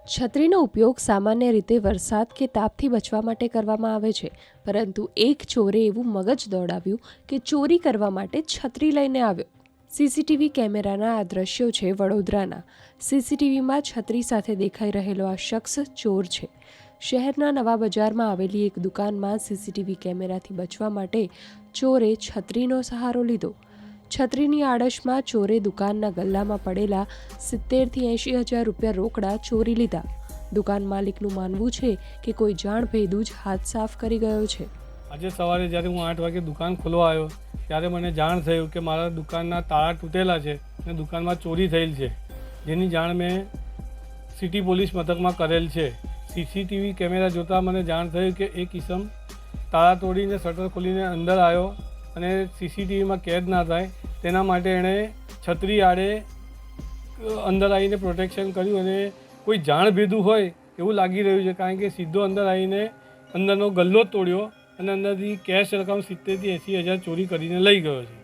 છત્રીનો ઉપયોગ સામાન્ય રીતે વરસાદ કે તાપથી બચવા માટે કરવામાં આવે છે, પરંતુ એક ચોરે એવું મગજ દોડાવ્યું કે ચોરી કરવા માટે છત્રી લઈને આવ્યો. સીસીટીવી કેમેરાના આ દ્રશ્યો છે વડોદરાના. સીસીટીવીમાં છત્રી સાથે દેખાઈ રહેલો આ શખ્સ ચોર છે. શહેરના નવા બજારમાં આવેલી એક દુકાનમાં સીસીટીવી કેમેરાથી બચવા માટે ચોરે છત્રીનો સહારો લીધો. છત્રીની આડશમાં ચોરે દુકાનના ગલ્લામાં પડેલા 70,000 થી 80,000 રૂપિયા રોકડા ચોરી લીધા. દુકાન માલિકનું માનવું છે કે કોઈ જાણભેદુ જ હાથ સાફ કરી ગયો છે. આજે સવારે જ્યારે હું 8 વાગે દુકાન ખોલવા આવ્યો ત્યારે મને જાણ થયું કે મારા દુકાનના તાળા તૂટેલા છે અને દુકાનમાં ચોરી થયેલ છે, જેની જાણ મેં સિટી પોલીસ મથકમાં કરેલ છે. સીસીટીવી કેમેરા જોતાં મને જાણ થયું કે એક ઇસમ તાળા તોડીને શટર ખોલીને અંદર આવ્યો અને સીસીટીવીમાં કેદ ના થાય તેના માટે એણે છત્રી આડે અંદર આવીને પ્રોટેક્શન કર્યું અને કોઈ જાણભેદું હોય એવું લાગી રહ્યું છે, કારણ કે સીધો અંદર આવીને અંદરનો ગલ્લો તોડ્યો અને અંદરથી કેશ રકમ 70,000 થી 80,000 ચોરી કરીને લઈ ગયો છે.